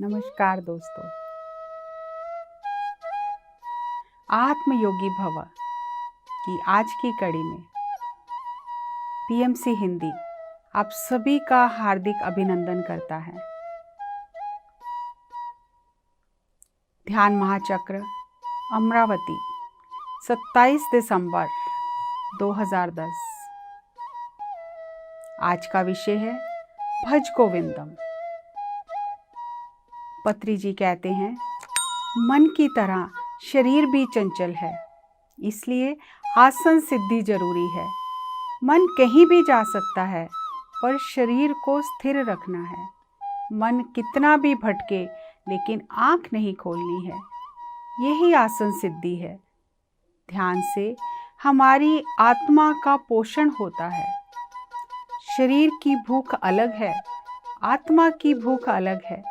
नमस्कार दोस्तों। आत्मयोगी भव की आज की कड़ी में पीएमसी हिंदी आप सभी का हार्दिक अभिनंदन करता है। ध्यान महाचक्र अमरावती 27 दिसंबर 2010। आज का विषय है भज गोविंदम। पत्री जी कहते हैं, मन की तरह शरीर भी चंचल है, इसलिए आसन सिद्धि जरूरी है। मन कहीं भी जा सकता है, पर शरीर को स्थिर रखना है। मन कितना भी भटके, लेकिन आंख नहीं खोलनी है। यही आसन सिद्धि है। ध्यान से हमारी आत्मा का पोषण होता है। शरीर की भूख अलग है, आत्मा की भूख अलग है।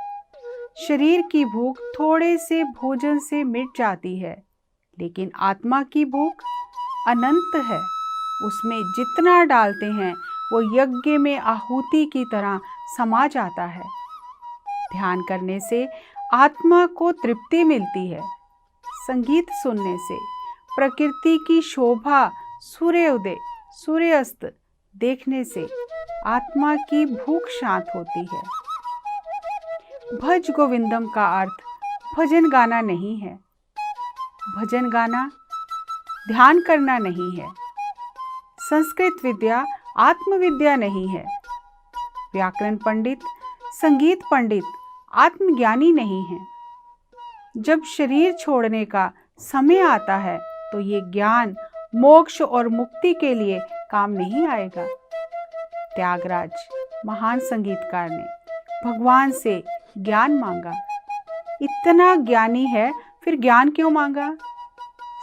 शरीर की भूख थोड़े से भोजन से मिट जाती है, लेकिन आत्मा की भूख अनंत है। उसमें जितना डालते हैं वो यज्ञ में आहुति की तरह समा जाता है। ध्यान करने से आत्मा को तृप्ति मिलती है। संगीत सुनने से प्रकृति की शोभा, सूर्योदय सूर्यास्त देखने से आत्मा की भूख शांत होती है। भज गोविंदम का अर्थ भजन गाना नहीं है। भजन गाना ध्यान करना नहीं है। संस्कृत विद्या आत्मविद्या नहीं है। व्याकरण पंडित, संगीत पंडित आत्मज्ञानी नहीं है। जब शरीर छोड़ने का समय आता है, तो ये ज्ञान मोक्ष और मुक्ति के लिए काम नहीं आएगा। त्यागराज महान संगीतकार ने भगवान से ज्ञान मांगा। इतना ज्ञानी है, फिर ज्ञान क्यों मांगा?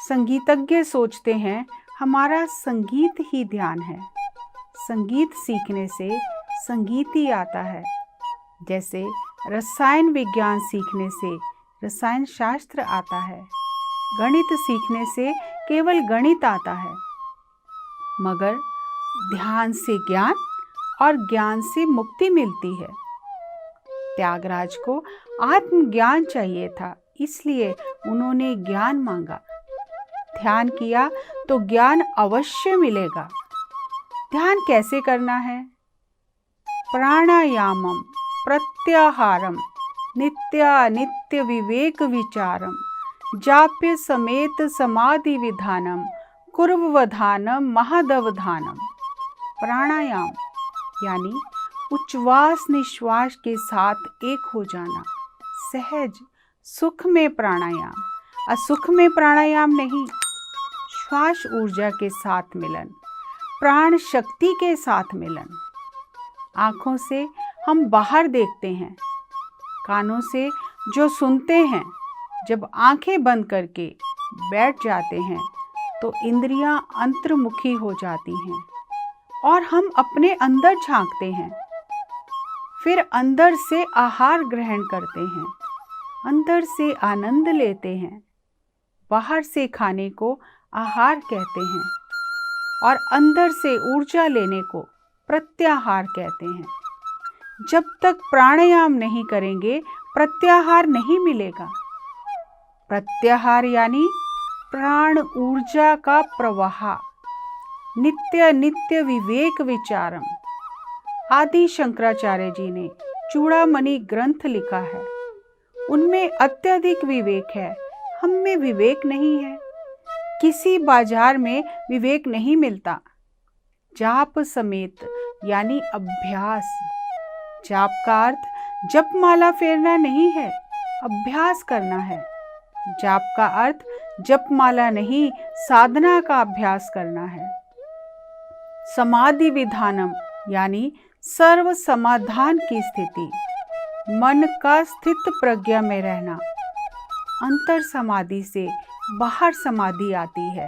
संगीतज्ञ सोचते हैं हमारा संगीत ही ध्यान है। संगीत सीखने से संगीत ही आता है। जैसे रसायन विज्ञान सीखने से रसायन शास्त्र आता है। गणित सीखने से केवल गणित आता है। मगर ध्यान से ज्ञान और ज्ञान से मुक्ति मिलती है। त्यागराज को आत्मज्ञान चाहिए था, इसलिए उन्होंने ज्ञान मांगा। ध्यान किया तो ज्ञान अवश्य मिलेगा। ध्यान कैसे करना है? प्राणायामम प्रत्याहारम नित्यानित्य विवेक विचारम जाप्य समेत समाधि विधानम कुर्ववधानम महदवधानम। प्राणायाम यानी उच्छ्वास निश्वास के साथ एक हो जाना। सहज सुख में प्राणायाम, असुख में प्राणायाम नहीं। श्वास ऊर्जा के साथ मिलन, प्राण शक्ति के साथ मिलन। आँखों से हम बाहर देखते हैं, कानों से जो सुनते हैं। जब आंखें बंद करके बैठ जाते हैं, तो इंद्रियां अंतर्मुखी हो जाती हैं और हम अपने अंदर झांकते हैं। फिर अंदर से आहार ग्रहण करते हैं, अंदर से आनंद लेते हैं। बाहर से खाने को आहार कहते हैं और अंदर से ऊर्जा लेने को प्रत्याहार कहते हैं। जब तक प्राणायाम नहीं करेंगे, प्रत्याहार नहीं मिलेगा। प्रत्याहार यानी प्राण ऊर्जा का प्रवाह। नित्य नित्य विवेक विचारम। आदि शंकराचार्य जी ने चूड़ामणि ग्रंथ लिखा है। उनमें अत्यधिक विवेक है, हम में विवेक नहीं है। किसी बाजार में विवेक नहीं मिलता। जाप समेत यानी अभ्यास। जाप का अर्थ जपमाला फेरना नहीं है, अभ्यास करना है। जाप का अर्थ जपमाला नहीं, साधना का अभ्यास करना है। समाधि विधानम यानी सर्व समाधान की स्थिति। मन का स्थित प्रज्ञा में रहना। अंतर समाधि से बाहर समाधि आती है।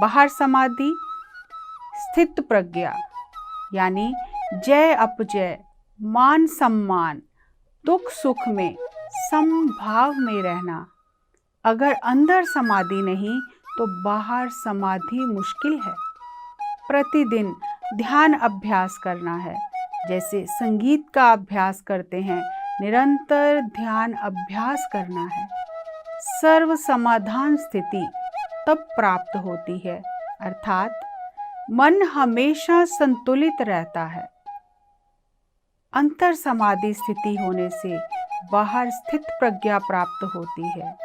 बाहर समाधि स्थित प्रज्ञा यानी जय अपजय, मान सम्मान, दुख सुख में समभाव में रहना। अगर अंदर समाधि नहीं, तो बाहर समाधि मुश्किल है। प्रतिदिन ध्यान अभ्यास करना है। जैसे संगीत का अभ्यास करते हैं, निरंतर ध्यान अभ्यास करना है। सर्व समाधान स्थिति तब प्राप्त होती है, अर्थात मन हमेशा संतुलित रहता है। अंतर समाधि स्थिति होने से बाहर स्थित प्रज्ञा प्राप्त होती है।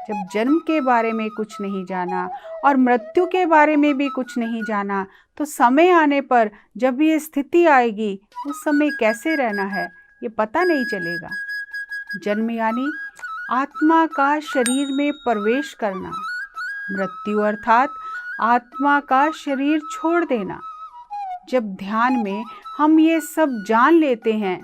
जब जन्म के बारे में कुछ नहीं जाना और मृत्यु के बारे में भी कुछ नहीं जाना, तो समय आने पर जब ये स्थिति आएगी, उस समय कैसे रहना है ये पता नहीं चलेगा। जन्म यानी आत्मा का शरीर में प्रवेश करना, मृत्यु अर्थात आत्मा का शरीर छोड़ देना। जब ध्यान में हम ये सब जान लेते हैं,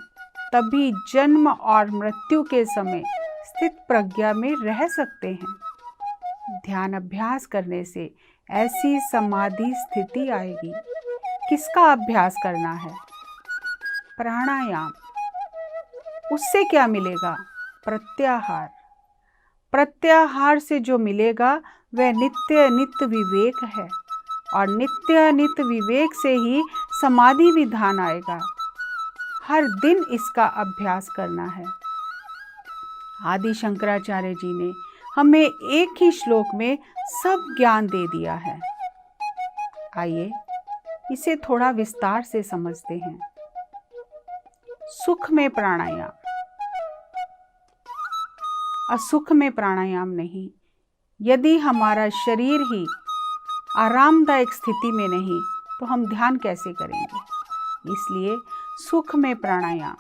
तभी जन्म और मृत्यु के समय स्थित प्रज्ञा में रह सकते हैं। ध्यान अभ्यास करने से ऐसी समाधि स्थिति आएगी। किसका अभ्यास करना है? प्राणायाम। उससे क्या मिलेगा? प्रत्याहार। प्रत्याहार से जो मिलेगा वह नित्य अनित्य विवेक है, और नित्य अनित्य विवेक से ही समाधि विधान आएगा। हर दिन इसका अभ्यास करना है। आदि शंकराचार्य जी ने हमें एक ही श्लोक में सब ज्ञान दे दिया है। आइए इसे थोड़ा विस्तार से समझते हैं। सुख में प्राणायाम, असुख में प्राणायाम नहीं। यदि हमारा शरीर ही आरामदायक स्थिति में नहीं, तो हम ध्यान कैसे करेंगे? इसलिए सुख में प्राणायाम।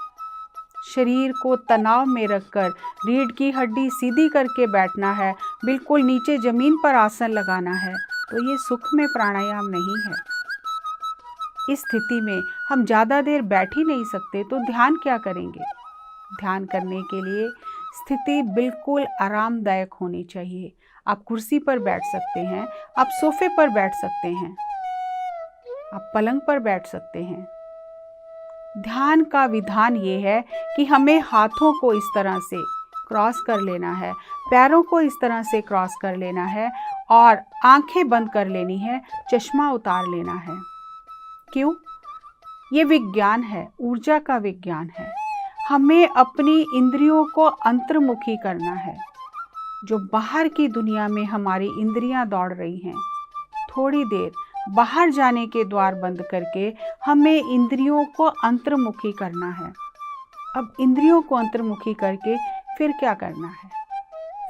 शरीर को तनाव में रखकर रीढ़ की हड्डी सीधी करके बैठना है, बिल्कुल नीचे जमीन पर आसन लगाना है, तो ये सुख में प्राणायाम नहीं है। इस स्थिति में हम ज़्यादा देर बैठ ही नहीं सकते, तो ध्यान क्या करेंगे? ध्यान करने के लिए स्थिति बिल्कुल आरामदायक होनी चाहिए। आप कुर्सी पर बैठ सकते हैं, आप सोफे पर बैठ सकते हैं, आप पलंग पर बैठ सकते हैं। ध्यान का विधान ये है कि हमें हाथों को इस तरह से क्रॉस कर लेना है, पैरों को इस तरह से क्रॉस कर लेना है और आंखें बंद कर लेनी है, चश्मा उतार लेना है। क्यों? ये विज्ञान है, ऊर्जा का विज्ञान है। हमें अपनी इंद्रियों को अंतर्मुखी करना है। जो बाहर की दुनिया में हमारी इंद्रियां दौड़ रही हैं, थोड़ी देर बाहर जाने के द्वार बंद करके हमें इंद्रियों को अंतर्मुखी करना है। अब इंद्रियों को अंतर्मुखी करके फिर क्या करना है?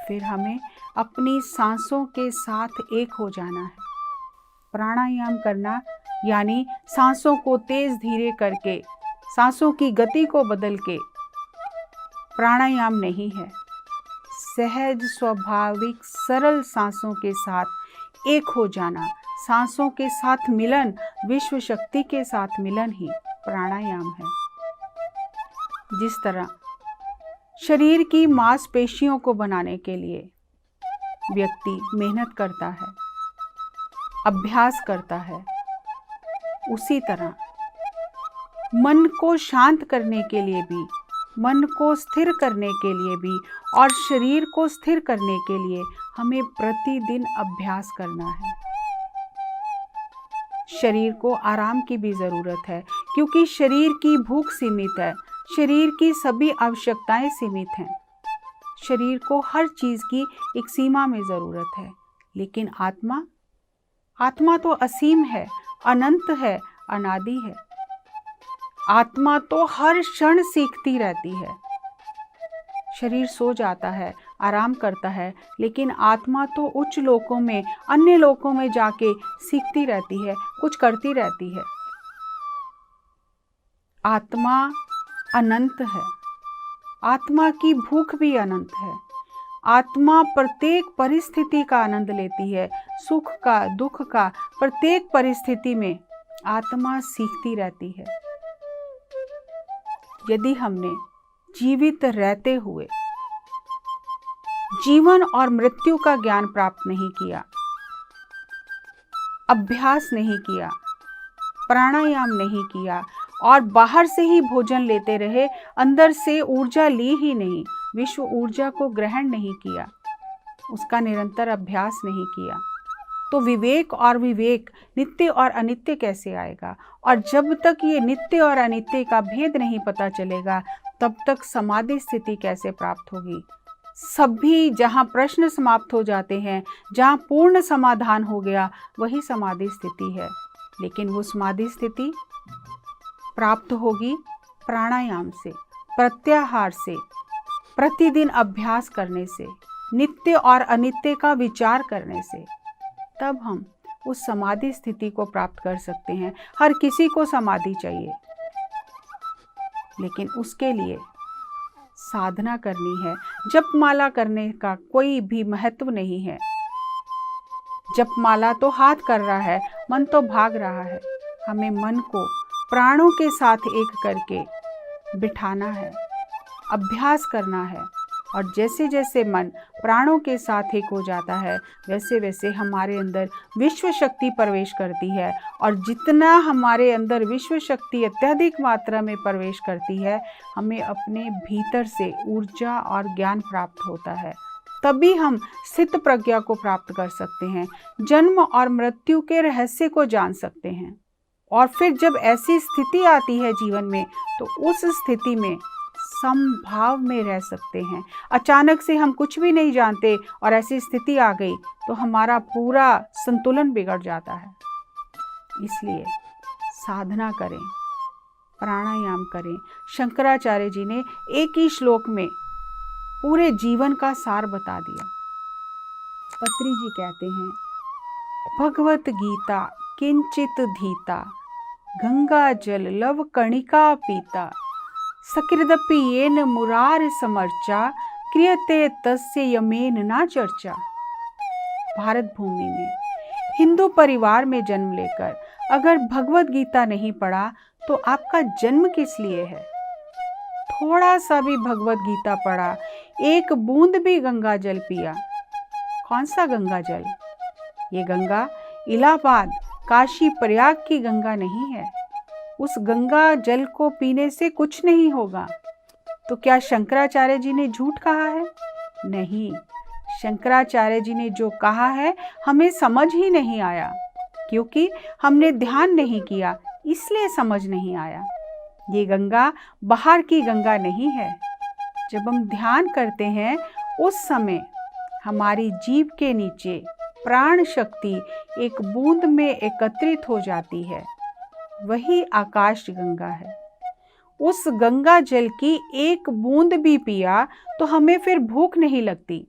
फिर हमें अपनी सांसों के साथ एक हो जाना है। प्राणायाम करना यानी सांसों को तेज धीरे करके, सांसों की गति को बदल के प्राणायाम नहीं है। सहज स्वाभाविक सरल सांसों के साथ एक हो जाना, सांसों के साथ मिलन, विश्व शक्ति के साथ मिलन ही प्राणायाम है। जिस तरह शरीर की मांसपेशियों को बनाने के लिए व्यक्ति मेहनत करता है, अभ्यास करता है, उसी तरह मन को शांत करने के लिए भी, मन को स्थिर करने के लिए भी और शरीर को स्थिर करने के लिए हमें प्रतिदिन अभ्यास करना है। शरीर को आराम की भी ज़रूरत है, क्योंकि शरीर की भूख सीमित है, शरीर की सभी आवश्यकताएं सीमित हैं। शरीर को हर चीज़ की एक सीमा में ज़रूरत है, लेकिन आत्मा तो असीम है, अनंत है, अनादि है। आत्मा तो हर क्षण सीखती रहती है। शरीर सो जाता है, आराम करता है, लेकिन आत्मा तो उच्च लोकों में, अन्य लोकों में जाके सीखती रहती है, कुछ करती रहती है। आत्मा अनंत है, आत्मा की भूख भी अनंत है। आत्मा प्रत्येक परिस्थिति का आनंद लेती है, सुख का, दुख का, प्रत्येक परिस्थिति में आत्मा सीखती रहती है। यदि हमने जीवित रहते हुए जीवन और मृत्यु का ज्ञान प्राप्त नहीं किया, अभ्यास नहीं किया, प्राणायाम नहीं किया और बाहर से ही भोजन लेते रहे, अंदर से ऊर्जा ली ही नहीं, विश्व ऊर्जा को ग्रहण नहीं किया, उसका निरंतर अभ्यास नहीं किया, तो विवेक और विवेक, नित्य और अनित्य कैसे आएगा? और जब तक ये नित्य और अनित्य का भेद नहीं पता चलेगा, तब तक समाधि स्थिति कैसे प्राप्त होगी? सभी जहाँ प्रश्न समाप्त हो जाते हैं, जहाँ पूर्ण समाधान हो गया, वही समाधि स्थिति है। लेकिन वो समाधि स्थिति प्राप्त होगी प्राणायाम से, प्रत्याहार से, प्रतिदिन अभ्यास करने से, नित्य और अनित्य का विचार करने से। तब हम उस समाधि स्थिति को प्राप्त कर सकते हैं। हर किसी को समाधि चाहिए, लेकिन उसके लिए साधना करनी है। जपमाला करने का कोई भी महत्व नहीं है। जपमाला तो हाथ कर रहा है, मन तो भाग रहा है। हमें मन को प्राणों के साथ एक करके बिठाना है, अभ्यास करना है। और जैसे जैसे मन प्राणों के साथ एक हो जाता है, वैसे वैसे हमारे अंदर विश्व शक्ति प्रवेश करती है। और जितना हमारे अंदर विश्व शक्ति अत्यधिक मात्रा में प्रवेश करती है, हमें अपने भीतर से ऊर्जा और ज्ञान प्राप्त होता है। तभी हम स्थित प्रज्ञा को प्राप्त कर सकते हैं, जन्म और मृत्यु के रहस्य को जान सकते हैं। और फिर जब ऐसी स्थिति आती है जीवन में, तो उस स्थिति में समभाव में रह सकते हैं। अचानक से हम कुछ भी नहीं जानते और ऐसी स्थिति आ गई तो हमारा पूरा संतुलन बिगड़ जाता है। इसलिए साधना करें, प्राणायाम करें। शंकराचार्य जी ने एक ही श्लोक में पूरे जीवन का सार बता दिया। पत्री जी कहते हैं, भगवत गीता किंचित धीता, गंगा जल लव कणिका पीता, सकृदपि येन मुरार समर्चा, क्रियते तस्य यमेन ना चर्चा। भारत भूमि में हिंदू परिवार में जन्म लेकर अगर भगवत गीता नहीं पढ़ा तो आपका जन्म किस लिए है? थोड़ा सा भी भगवत गीता पढ़ा, एक बूंद भी गंगा जल पिया। कौन सा गंगा जल? ये गंगा इलाहाबाद, काशी, प्रयाग की गंगा नहीं है। उस गंगा जल को पीने से कुछ नहीं होगा। तो क्या शंकराचार्य जी ने झूठ कहा है? नहीं, शंकराचार्य जी ने जो कहा है हमें समझ ही नहीं आया, क्योंकि हमने ध्यान नहीं किया, इसलिए समझ नहीं आया। ये गंगा बाहर की गंगा नहीं है। जब हम ध्यान करते हैं उस समय हमारी जीभ के नीचे प्राण शक्ति एक बूंद में एकत्रित हो जाती है। वही आकाश गंगा है। उस गंगा जल की एक बूंद भी पिया तो हमें फिर भूख नहीं लगती।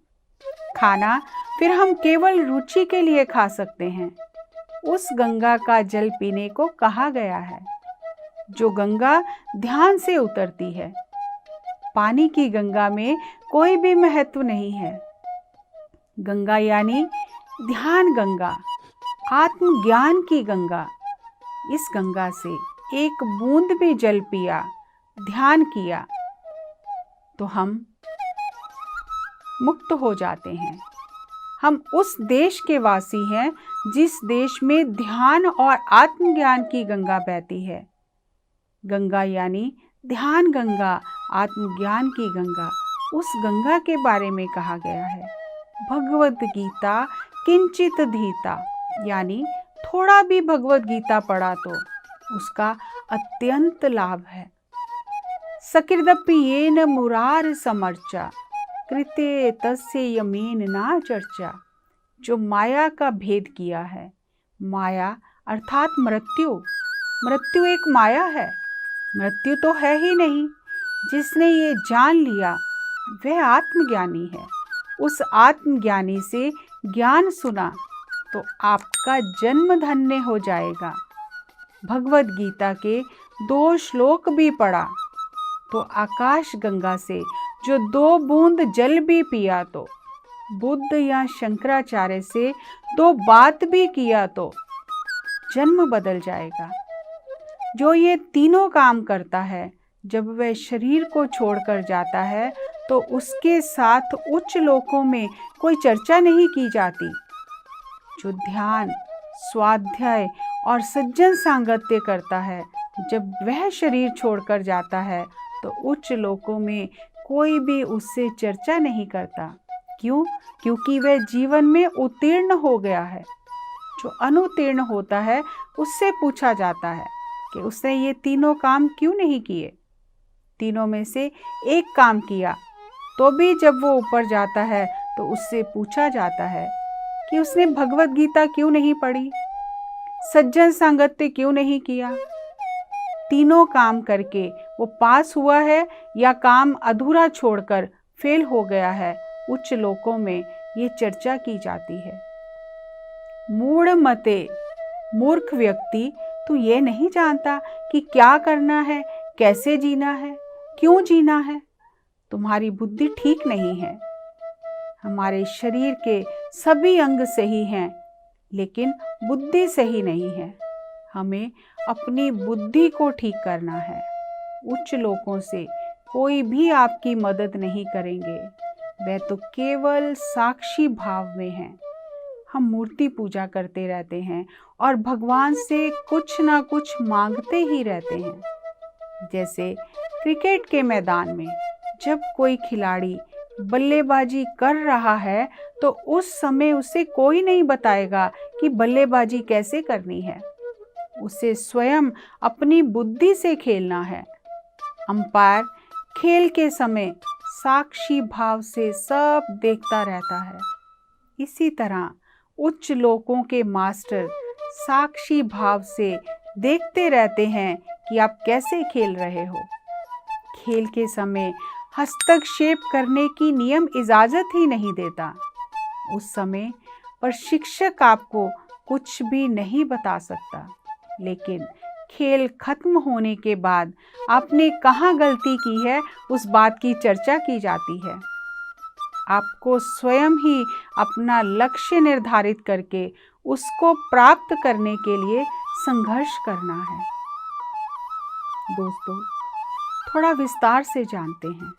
खाना फिर हम केवल रुचि के लिए खा सकते हैं। उस गंगा का जल पीने को कहा गया है, जो गंगा ध्यान से उतरती है। पानी की गंगा में कोई भी महत्व नहीं है। गंगा यानी ध्यान गंगा, आत्मज्ञान की गंगा। इस गंगा से एक बूंद भी जल पिया, ध्यान किया, तो हम मुक्त हो जाते हैं। हम उस देश के वासी हैं जिस देश में ध्यान और आत्मज्ञान की गंगा बहती है। गंगा यानी ध्यान गंगा, आत्मज्ञान की गंगा। उस गंगा के बारे में कहा गया है। भगवत गीता किंचित धीता, यानी थोड़ा भी भगवत गीता पढ़ा तो उसका अत्यंत लाभ है। सकृदपि येन मुरार समर्चा, कृते तस्य यमेन ना चर्चा। जो माया का भेद किया है, माया अर्थात मृत्यु। मृत्यु एक माया है, मृत्यु तो है ही नहीं। जिसने ये जान लिया वह आत्मज्ञानी है। उस आत्मज्ञानी से ज्ञान सुना तो आपका जन्म धन्य हो जाएगा। भगवत गीता के 2 श्लोक भी पढ़ा तो आकाश गंगा से जो 2 बूंद जल भी पिया तो, बुद्ध या शंकराचार्य से 2 बात भी किया तो जन्म बदल जाएगा। जो ये तीनों काम करता है, जब वह शरीर को छोड़कर जाता है तो उसके साथ उच्च लोकों में कोई चर्चा नहीं की जाती। जो ध्यान, स्वाध्याय और सज्जन सांगत्य करता है, जब वह शरीर छोड़कर जाता है तो उच्च लोकों में कोई भी उससे चर्चा नहीं करता। क्यों? क्योंकि वह जीवन में उत्तीर्ण हो गया है। जो अनुत्तीर्ण होता है उससे पूछा जाता है कि उसने ये तीनों काम क्यों नहीं किए। तीनों में से एक काम किया तो भी जब वो ऊपर जाता है तो उससे पूछा जाता है कि उसने भगवत गीता क्यों नहीं पढ़ी, सज्जन सांगत्य क्यों नहीं किया। तीनों काम करके वो पास हुआ है या काम अधूरा छोड़कर फेल हो गया है, उच्च लोकों में ये चर्चा की जाती है। मूढ़ मते, मूर्ख व्यक्ति, तू ये नहीं जानता कि क्या करना है, कैसे जीना है, क्यों जीना है। तुम्हारी बुद्धि ठीक नहीं है। हमारे शरीर के सभी अंग सही हैं, लेकिन बुद्धि सही नहीं है। हमें अपनी बुद्धि को ठीक करना है। उच्च लोकों से कोई भी आपकी मदद नहीं करेंगे, वह तो केवल साक्षी भाव में हैं। हम मूर्ति पूजा करते रहते हैं और भगवान से कुछ ना कुछ मांगते ही रहते हैं। जैसे क्रिकेट के मैदान में जब कोई खिलाड़ी बल्लेबाजी कर रहा है तो उस समय उसे कोई नहीं बताएगा कि बल्लेबाजी कैसे करनी है। उसे स्वयं अपनी बुद्धि से खेलना है। अंपायर खेल के समय साक्षी भाव से सब देखता रहता है। इसी तरह उच्च लोकों के मास्टर साक्षी भाव से देखते रहते हैं कि आप कैसे खेल रहे हो। खेल के समय हस्तक्षेप करने की नियम इजाजत ही नहीं देता। उस समय प्रशिक्षक आपको कुछ भी नहीं बता सकता, लेकिन खेल खत्म होने के बाद आपने कहाँ गलती की है उस बात की चर्चा की जाती है। आपको स्वयं ही अपना लक्ष्य निर्धारित करके उसको प्राप्त करने के लिए संघर्ष करना है। दोस्तों, थोड़ा विस्तार से जानते हैं।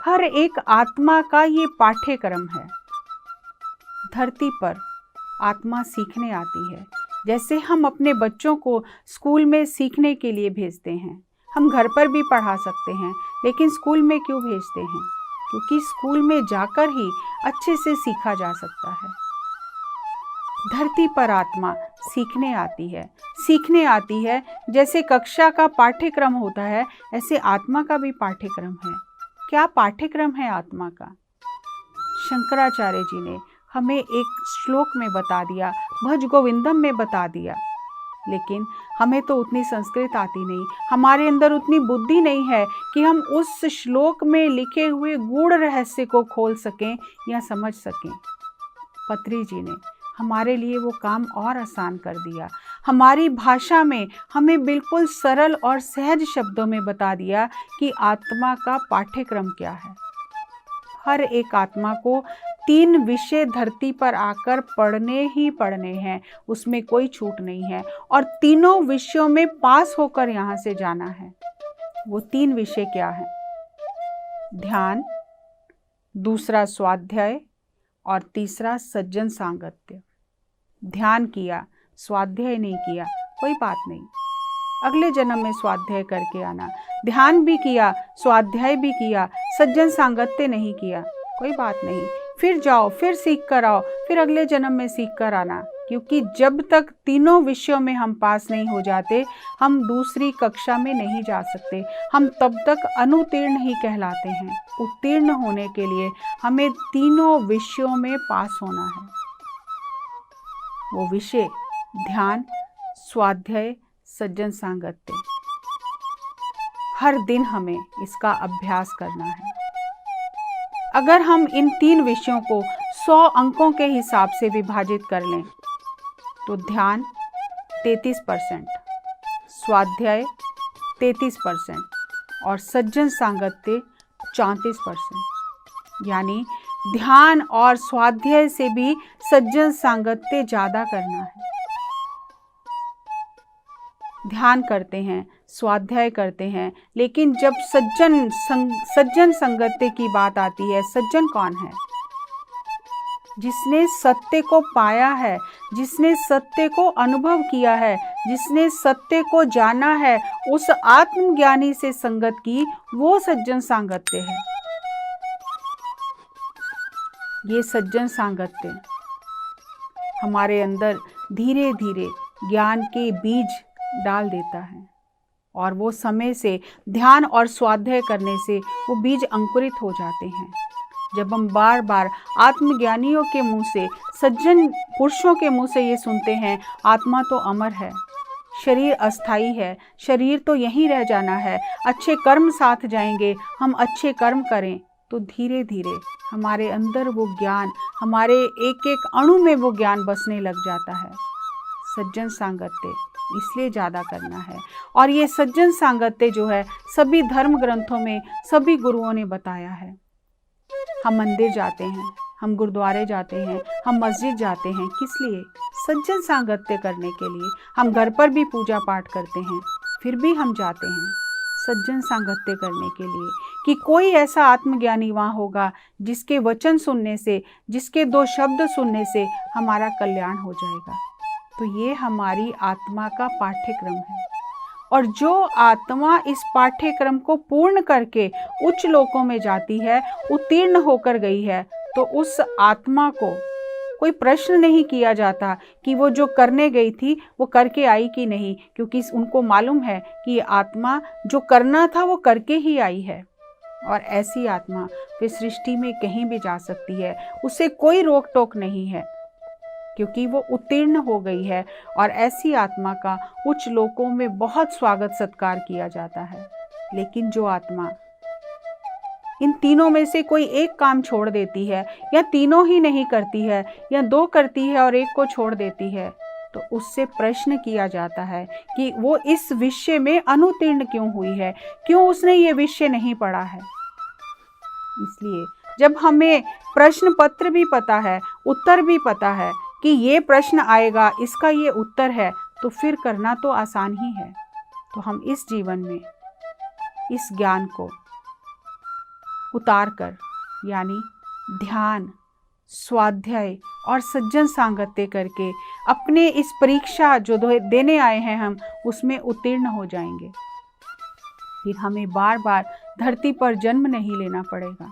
हर एक आत्मा का ये पाठ्यक्रम है। धरती पर आत्मा सीखने आती है। जैसे हम अपने बच्चों को स्कूल में सीखने के लिए भेजते हैं, हम घर पर भी पढ़ा सकते हैं, लेकिन स्कूल में क्यों भेजते हैं? क्योंकि स्कूल में जाकर ही अच्छे से सीखा जा सकता है। धरती पर आत्मा सीखने आती है। जैसे कक्षा का पाठ्यक्रम होता है, ऐसे आत्मा का भी पाठ्यक्रम है। क्या पाठ्यक्रम है आत्मा का? शंकराचार्य जी ने हमें एक श्लोक में बता दिया, भज गोविंदम में बता दिया, लेकिन हमें तो उतनी संस्कृत आती नहीं, हमारे अंदर उतनी बुद्धि नहीं है कि हम उस श्लोक में लिखे हुए गूढ़ रहस्य को खोल सकें या समझ सकें। पत्री जी ने हमारे लिए वो काम और आसान कर दिया। हमारी भाषा में हमें बिल्कुल सरल और सहज शब्दों में बता दिया कि आत्मा का पाठ्यक्रम क्या है। हर एक आत्मा को 3 विषय धरती पर आकर पढ़ने ही पढ़ने हैं, उसमें कोई छूट नहीं है, और तीनों विषयों में पास होकर यहाँ से जाना है। वो 3 विषय क्या हैं? ध्यान, दूसरा स्वाध्याय और तीसरा सज्जन सांगत्य। ध्यान किया, स्वाध्याय नहीं किया, कोई बात नहीं, अगले जन्म में स्वाध्याय करके आना। ध्यान भी किया, स्वाध्याय भी किया, सज्जन सांगत्य नहीं किया, कोई बात नहीं, फिर जाओ, फिर सीख कर आओ, फिर अगले जन्म में सीख कर आना। क्योंकि जब तक तीनों विषयों में हम पास नहीं हो जाते, हम दूसरी कक्षा में नहीं जा सकते, हम तब तक अनुत्तीर्ण ही कहलाते हैं। उत्तीर्ण होने के लिए हमें तीनों विषयों में पास होना है। वो विषय ध्यान, स्वाध्याय, सज्जन सांगत्य। हर दिन हमें इसका अभ्यास करना है। अगर हम इन 3 विषयों को 100 अंकों के हिसाब से विभाजित कर लें तो ध्यान 33%, स्वाध्याय 33% और सज्जन सांगत्य 34%। यानी ध्यान और स्वाध्याय से भी सज्जन सांगत्य ज़्यादा करना है। ध्यान करते हैं, स्वाध्याय करते हैं, लेकिन जब सज्जन संगत्य की बात आती है, सज्जन कौन है? जिसने सत्य को पाया है, जिसने सत्य को अनुभव किया है, जिसने सत्य को जाना है, उस आत्मज्ञानी से संगत की, वो सज्जन सांगत्य है। ये सज्जन सांगत्य हमारे अंदर धीरे धीरे ज्ञान के बीज डाल देता है। और वो समय से ध्यान और स्वाध्याय करने से वो बीज अंकुरित हो जाते हैं। जब हम बार बार आत्मज्ञानियों के मुंह से, सज्जन पुरुषों के मुंह से ये सुनते हैं, आत्मा तो अमर है, शरीर अस्थाई है, शरीर तो यहीं रह जाना है, अच्छे कर्म साथ जाएंगे, हम अच्छे कर्म करें, तो धीरे धीरे हमारे अंदर वो ज्ञान, हमारे एक एक अणु में वो ज्ञान बसने लग जाता है। सज्जन सांगत्य इसलिए ज़्यादा करना है। और ये सज्जन सांगत्य जो है सभी धर्म ग्रंथों में सभी गुरुओं ने बताया है। हम मंदिर जाते हैं, हम गुरुद्वारे जाते हैं, हम मस्जिद जाते हैं, किस लिए? सज्जन सांगत्य करने के लिए। हम घर पर भी पूजा पाठ करते हैं, फिर भी हम जाते हैं सज्जन सांगत्य करने के लिए कि कोई ऐसा आत्मज्ञानी वहाँ होगा जिसके वचन सुनने से, जिसके 2 शब्द सुनने से हमारा कल्याण हो जाएगा। तो ये हमारी आत्मा का पाठ्यक्रम है। और जो आत्मा इस पाठ्यक्रम को पूर्ण करके उच्च लोकों में जाती है, उत्तीर्ण होकर गई है, तो उस आत्मा को कोई प्रश्न नहीं किया जाता कि वो जो करने गई थी वो करके आई कि नहीं, क्योंकि उनको मालूम है कि ये आत्मा जो करना था वो करके ही आई है। और ऐसी आत्मा फिर सृष्टि में कहीं भी जा सकती है, उससे कोई रोक टोक नहीं है, क्योंकि वो उत्तीर्ण हो गई है। और ऐसी आत्मा का उच्च लोकों में बहुत स्वागत सत्कार किया जाता है। लेकिन जो आत्मा इन तीनों में से कोई एक काम छोड़ देती है, या तीनों ही नहीं करती है, या 2 करती है और 1 को छोड़ देती है, तो उससे प्रश्न किया जाता है कि वो इस विषय में अनुत्तीर्ण क्यों हुई है, क्यों उसने ये विषय नहीं पढ़ा है। इसलिए जब हमें प्रश्न पत्र भी पता है, उत्तर भी पता है कि ये प्रश्न आएगा, इसका ये उत्तर है, तो फिर करना तो आसान ही है। तो हम इस जीवन में इस ज्ञान को उतार कर, यानी ध्यान, स्वाध्याय और सज्जन सांगत्य करके अपने इस परीक्षा जो देने आए हैं हम, उसमें उत्तीर्ण हो जाएंगे। फिर हमें बार बार धरती पर जन्म नहीं लेना पड़ेगा।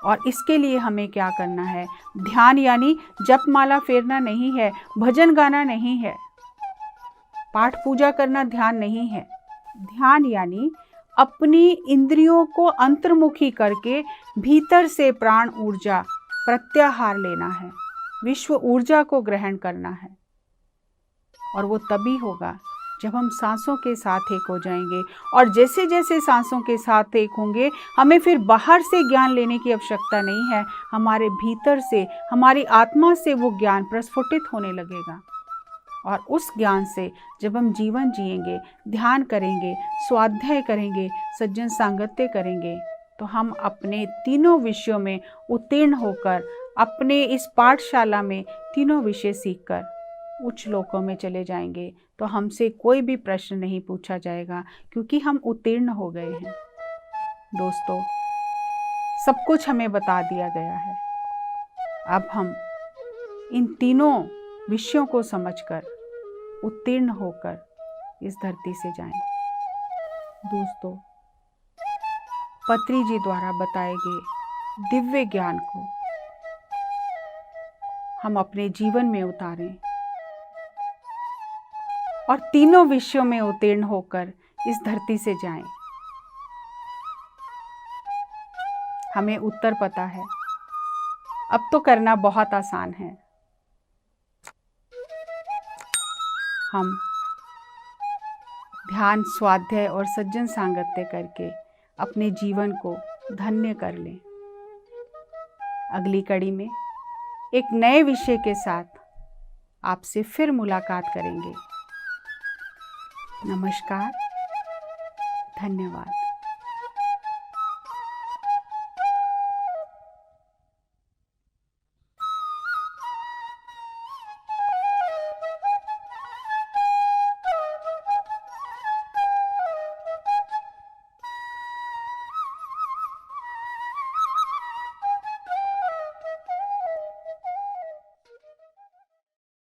और इसके लिए हमें क्या करना है? ध्यान यानी जपमाला फेरना नहीं है, भजन गाना नहीं है, पाठ पूजा करना ध्यान नहीं है। ध्यान यानी अपनी इंद्रियों को अंतर्मुखी करके भीतर से प्राण ऊर्जा प्रत्याहार लेना है, विश्व ऊर्जा को ग्रहण करना है। और वो तभी होगा जब हम सांसों के साथ एक हो जाएंगे। और जैसे जैसे सांसों के साथ एक होंगे, हमें फिर बाहर से ज्ञान लेने की आवश्यकता नहीं है, हमारे भीतर से, हमारी आत्मा से वो ज्ञान प्रस्फुटित होने लगेगा। और उस ज्ञान से जब हम जीवन जिएंगे, ध्यान करेंगे, स्वाध्याय करेंगे, सज्जन सांगत्य करेंगे, तो हम अपने तीनों विषयों में उत्तीर्ण होकर, अपने इस पाठशाला में तीनों विषय सीखकर उच्च लोकों में चले जाएंगे। तो हमसे कोई भी प्रश्न नहीं पूछा जाएगा, क्योंकि हम उत्तीर्ण हो गए हैं। दोस्तों, सब कुछ हमें बता दिया गया है। अब हम इन तीनों विषयों को समझकर उत्तीर्ण होकर इस धरती से जाएं। दोस्तों, पत्री जी द्वारा बताए गए दिव्य ज्ञान को हम अपने जीवन में उतारें और तीनों विषयों में उत्तीर्ण होकर इस धरती से जाएं। हमें उत्तर पता है, अब तो करना बहुत आसान है। हम ध्यान, स्वाध्याय और सज्जन सांगत्य करके अपने जीवन को धन्य कर लें। अगली कड़ी में एक नए विषय के साथ आपसे फिर मुलाकात करेंगे। नमस्कार, धन्यवाद।